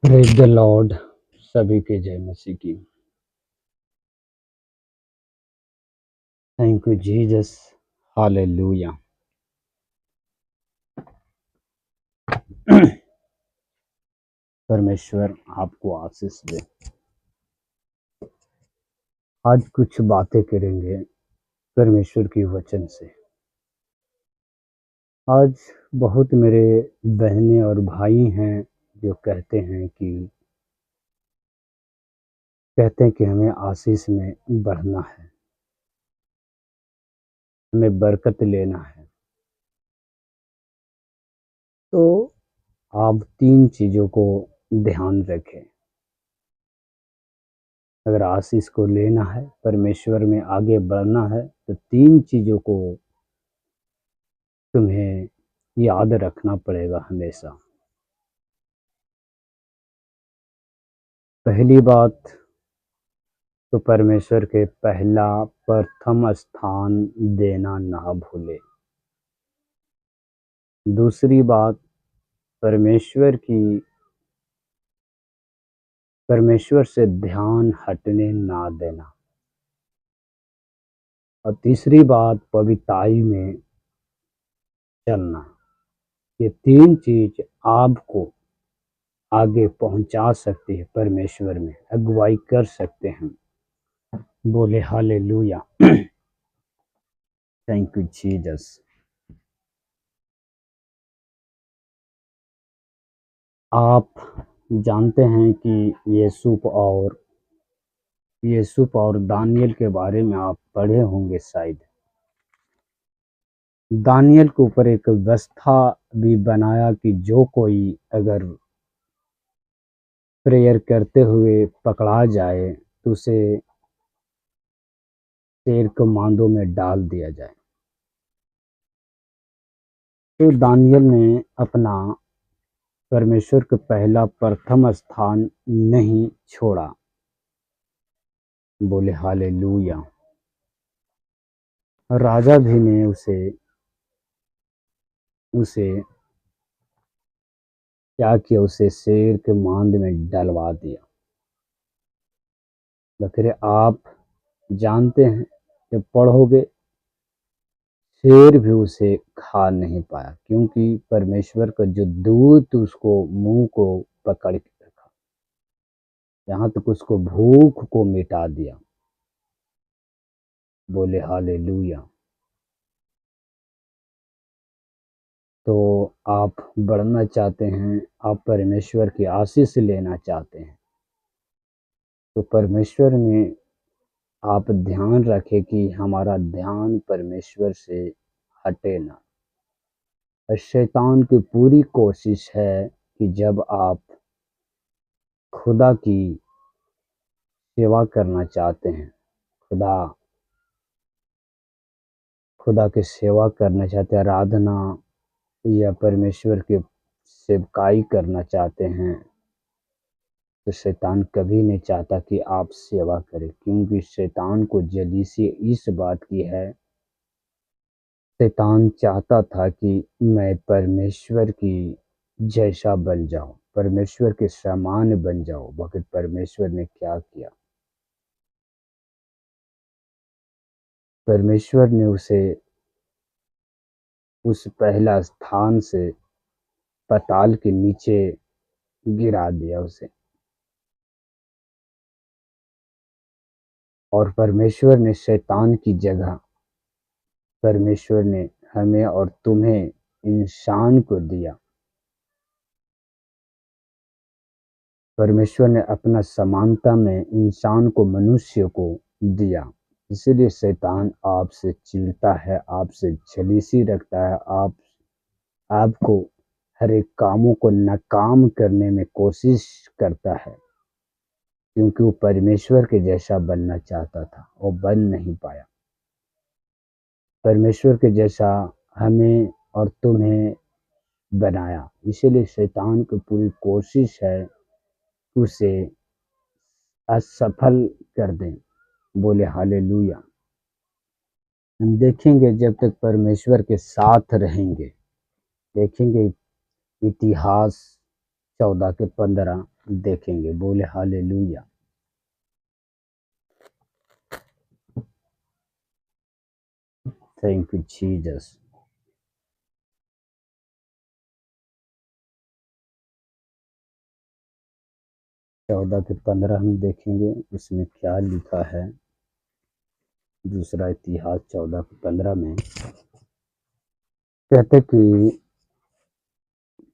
Praise the Lord. सभी के जय मसीह की। Thank you Jesus. हालेलुया। परमेश्वर आपको आशीष दे। आज कुछ बातें करेंगे परमेश्वर की वचन से। आज बहुत मेरे बहनें और भाई हैं जो कहते हैं कि हमें आशीष में बढ़ना है, हमें बरकत लेना है। तो आप तीन चीज़ों को ध्यान रखें। अगर आशीष को लेना है, परमेश्वर में आगे बढ़ना है, तो तीन चीज़ों को तुम्हें याद रखना पड़ेगा हमेशा। पहली बात तो परमेश्वर के पहला प्रथम स्थान देना ना भूले। दूसरी बात, परमेश्वर से ध्यान हटने ना देना। और तीसरी बात, पवित्रताई में चलना। ये तीन चीज आपको आगे पहुंचा सकती है, परमेश्वर में अगुवाई कर सकते हैं। बोले हालेलुया। Thank you Jesus. आप जानते हैं कि यूसुफ और दानियल के बारे में आप पढ़े होंगे शायद। दानियल के ऊपर एक व्यवस्था भी बनाया कि जो कोई अगर प्रेयर करते हुए पकड़ा जाए तो उसे शेर के मांदों में डाल दिया जाए। तो दानियल ने अपना परमेश्वर का पहला प्रथम स्थान नहीं छोड़ा। बोले हालेलुया। राजा भी ने उसे क्या किया, उसे शेर के मांद में डलवा दिया। बकरे आप जानते हैं, जब पढ़ोगे, शेर भी उसे खा नहीं पाया, क्योंकि परमेश्वर का जो दूत उसको मुंह को पकड़ के रखा, यहाँ तक उसको भूख को मिटा दिया। बोले हालेलुया। तो आप बढ़ना चाहते हैं, आप परमेश्वर की आशीष लेना चाहते हैं, तो परमेश्वर में आप ध्यान रखें कि हमारा ध्यान परमेश्वर से हटे ना। और शैतान की पूरी कोशिश है कि जब आप खुदा की सेवा करना चाहते हैं, खुदा की सेवा करना चाहते हैं, आराधना या परमेश्वर की सेवकाई करना चाहते हैं, तो शैतान कभी नहीं चाहता कि आप सेवा करें, क्योंकि शैतान को जलीसी इस बात की है। शैतान चाहता था कि मैं परमेश्वर की जैसा बन जाऊं, परमेश्वर के समान बन जाऊं, मगर परमेश्वर ने क्या किया, परमेश्वर ने उसे उस पहला स्थान से पाताल के नीचे गिरा दिया उसे। और परमेश्वर ने शैतान की जगह परमेश्वर ने हमें और तुम्हें इंसान को दिया। परमेश्वर ने अपना समानता में इंसान को, मनुष्य को दिया। इसीलिए शैतान आपसे चिढ़ता है, आपसे जलीसी रखता है, आपको हर एक कामों को नाकाम करने में कोशिश करता है, क्योंकि वो परमेश्वर के जैसा बनना चाहता था, वो बन नहीं पाया। परमेश्वर के जैसा हमें और तुम्हें बनाया, इसीलिए शैतान की पूरी कोशिश है उसे असफल कर दें। बोले हालेलुया। हम देखेंगे, जब तक परमेश्वर के साथ रहेंगे, देखेंगे इतिहास 14 के 15, देखेंगे। बोले हालेलुया। Thank you Jesus. 14 के 15 हम देखेंगे, उसमें क्या लिखा है। दूसरा इतिहास 14 के 15 में कहते कि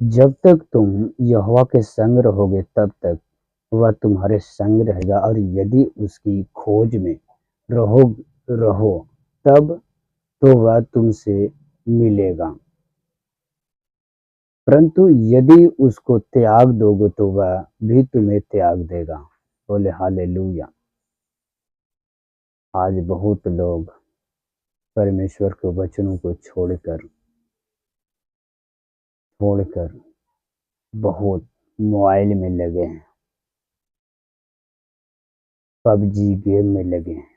जब तक तुम यहोवा के संग रहोगे तब तक वह तुम्हारे संग रहेगा, और यदि उसकी खोज में रहो रहो तब तो वह तुमसे मिलेगा, परंतु यदि उसको त्याग दोगे तो वह भी तुम्हें त्याग देगा। बोले हालेलुया। आज बहुत लोग परमेश्वर के वचनों को छोड़कर बहुत मोबाइल में लगे हैं, पबजी गेम में लगे हैं,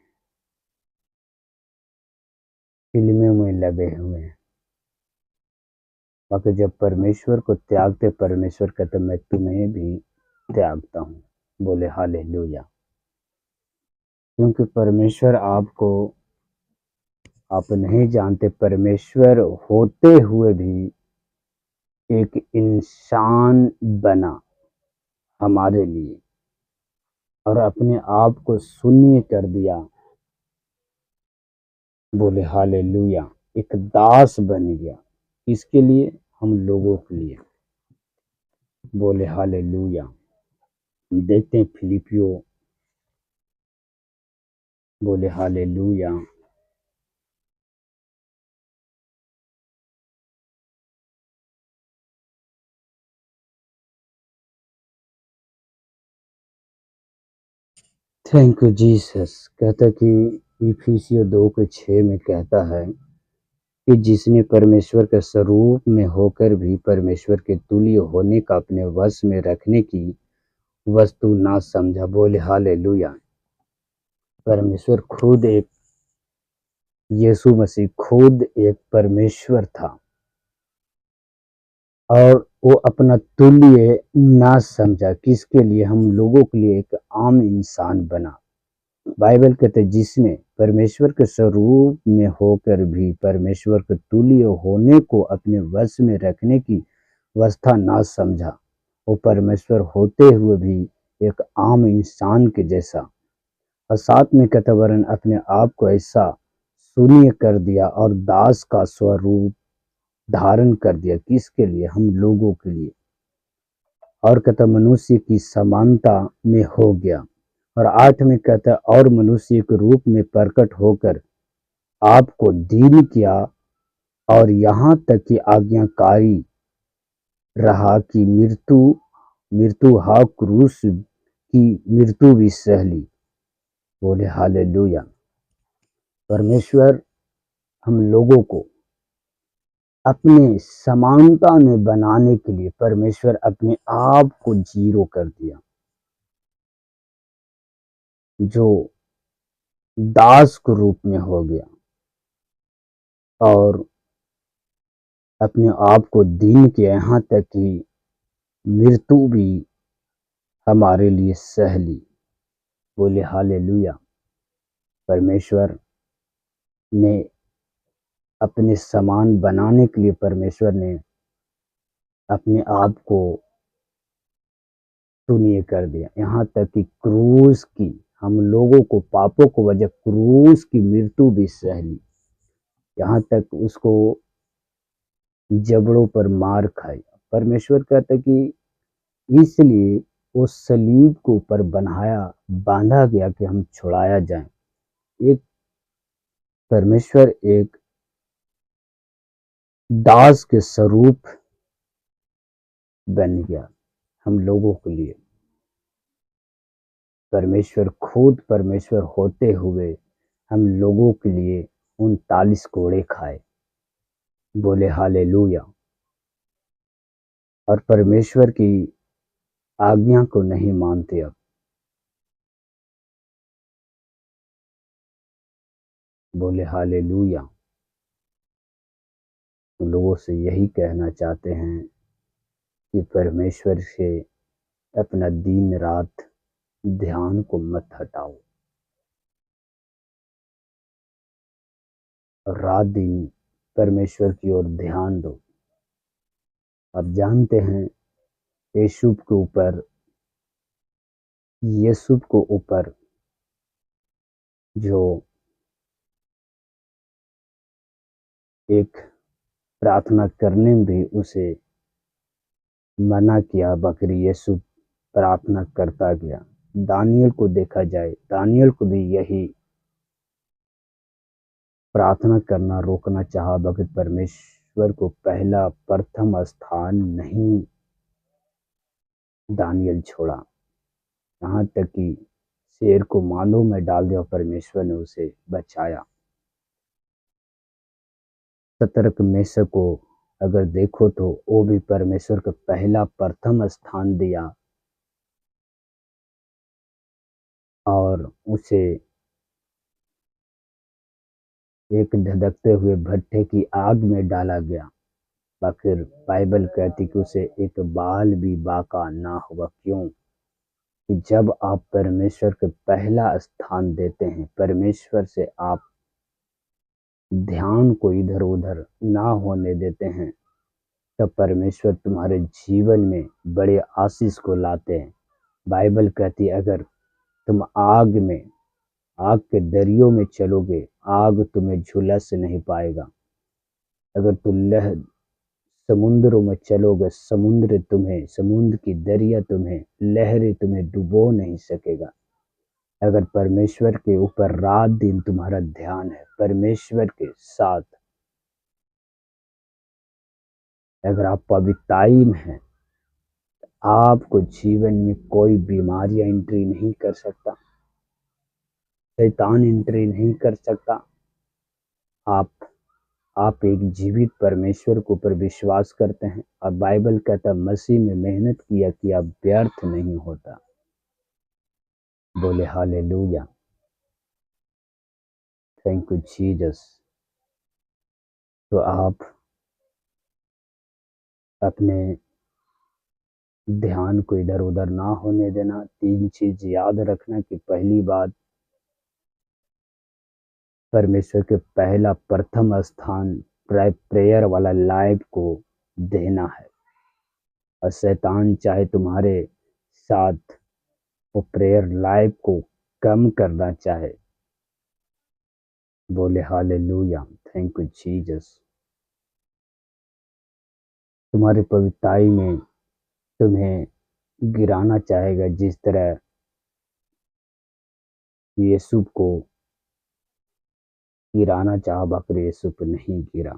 फिल्मों में लगे हुए हैं। बाकी जब परमेश्वर को त्यागते, परमेश्वर कहते मैं तुम्हें भी त्यागता हूँ। बोले हालेलुया। क्योंकि परमेश्वर आपको, आप नहीं जानते, परमेश्वर होते हुए भी एक इंसान बना हमारे लिए, और अपने आप को शून्य कर दिया। बोले हालेलुया। एक दास बन गया, इसके लिए, हम लोगों के लिए। बोले हालेलुया। देखते हैं फिलिपियो। बोले हालेलुया। Thank you Jesus. कहता कि इफिसियों 2 के 6 में कहता है कि जिसने परमेश्वर के स्वरूप में होकर भी परमेश्वर के तुल्य होने का अपने वश में रखने की वस्तु ना समझा। बोले हालेलुया। परमेश्वर खुद एक, यीशु मसीह खुद एक परमेश्वर था, और वो अपना तुल्य ना समझा। किसके लिए? हम लोगों के लिए एक आम इंसान बना। बाइबल कहते जिसने परमेश्वर के स्वरूप में होकर भी परमेश्वर के तुल्य होने को अपने वश में रखने की अवस्था ना समझा, वो परमेश्वर होते हुए भी एक आम इंसान के जैसा, और साथ में कहते वरन अपने आप को ऐसा शून्य कर दिया और दास का स्वरूप धारण कर दिया। किसके लिए? हम लोगों के लिए। और कहता मनुष्य की समानता में हो गया। और 8 में कहता और मनुष्य के रूप में प्रकट होकर आपको दीन किया, और यहाँ तक कि आज्ञाकारी रहा कि मृत्यु मृत्यु हा क्रूस की मृत्यु भी सह ली। बोले हालेलुया। परमेश्वर हम लोगों को अपने समानता में बनाने के लिए परमेश्वर अपने आप को जीरो कर दिया, जो दास के रूप में हो गया, और अपने आप को दीन के यहाँ तक कि मृत्यु भी हमारे लिए सह ली। बोले हालेलुया। परमेश्वर ने अपने समान बनाने के लिए परमेश्वर ने अपने आप को शून्य कर दिया, यहाँ तक कि क्रूस की, हम लोगों को पापों को वजह क्रूस की मृत्यु भी सह ली। यहाँ तक उसको जबड़ों पर मार खाई। परमेश्वर कहता कि इसलिए वो सलीब को ऊपर बांधा गया कि हम छुड़ाया जाए। एक परमेश्वर एक दास के स्वरूप बन गया हम लोगों के लिए। परमेश्वर खुद परमेश्वर होते हुए हम लोगों के लिए 39 कोड़े खाए। बोले हालेलुया। और परमेश्वर की आज्ञा को नहीं मानते। अब बोले हालेलुया। लोगों से यही कहना चाहते हैं कि परमेश्वर से अपना दिन रात ध्यान को मत हटाओ। रात दिन परमेश्वर की ओर ध्यान दो। आप जानते हैं यीशु के ऊपर जो एक प्रार्थना करने में भी उसे मना किया, बकरी यीशु प्रार्थना करता गया। दानियल को देखा जाए, दानियल को भी यही प्रार्थना करना रोकना चाहा, बगैर परमेश्वर को पहला प्रथम स्थान नहीं दानियल छोड़ा। यहाँ तक कि शेर को मांदों में डाल दिया, परमेश्वर ने उसे बचाया। शतरक मेषक को अगर देखो तो वो भी परमेश्वर को पहला प्रथम स्थान दिया और उसे एक धधकते हुए भट्ठे की आग में डाला गया। फिर बाइबल कहती कि उसे एक बाल भी बाका ना हुआ। क्यों? कि जब आप परमेश्वर को पहला स्थान देते हैं, परमेश्वर से आप ध्यान को इधर उधर ना होने देते हैं, तब परमेश्वर तुम्हारे जीवन में बड़े आशीष को लाते हैं। बाइबल कहती है अगर तुम आग के दरियों में चलोगे, आग तुम्हें झुलस नहीं पाएगा। अगर तुम समुद्रों में चलोगे, समुद्र की दरिया तुम्हें, लहरें तुम्हें डुबो नहीं सकेगा। अगर परमेश्वर के ऊपर रात दिन तुम्हारा ध्यान है, परमेश्वर के साथ अगर आप पवित्रताई में हैं, आपको जीवन में कोई बीमारियां एंट्री नहीं कर सकता, शैतान एंट्री नहीं कर सकता। आप आप एक जीवित परमेश्वर के ऊपर विश्वास करते हैं और बाइबल कहता मसीह में मेहनत किया व्यर्थ नहीं होता। बोले हालेलुया, थैंक यू जीसस। तो आप अपने ध्यान को इधर उधर ना होने देना। 3 चीज याद रखना कि पहली बात, परमेश्वर के पहला प्रथम स्थान प्रेयर वाला लाइफ को देना है। और शैतान चाहे तुम्हारे साथ वो प्रेयर लाइफ को कम करना चाहे, बोले हालेलुया, थैंक यू जीसस। तुम्हारी पवित्रताई में तुम्हें गिराना चाहेगा, जिस तरह यीशु को गिराना चाहा, बकर यीशु पर नहीं गिरा।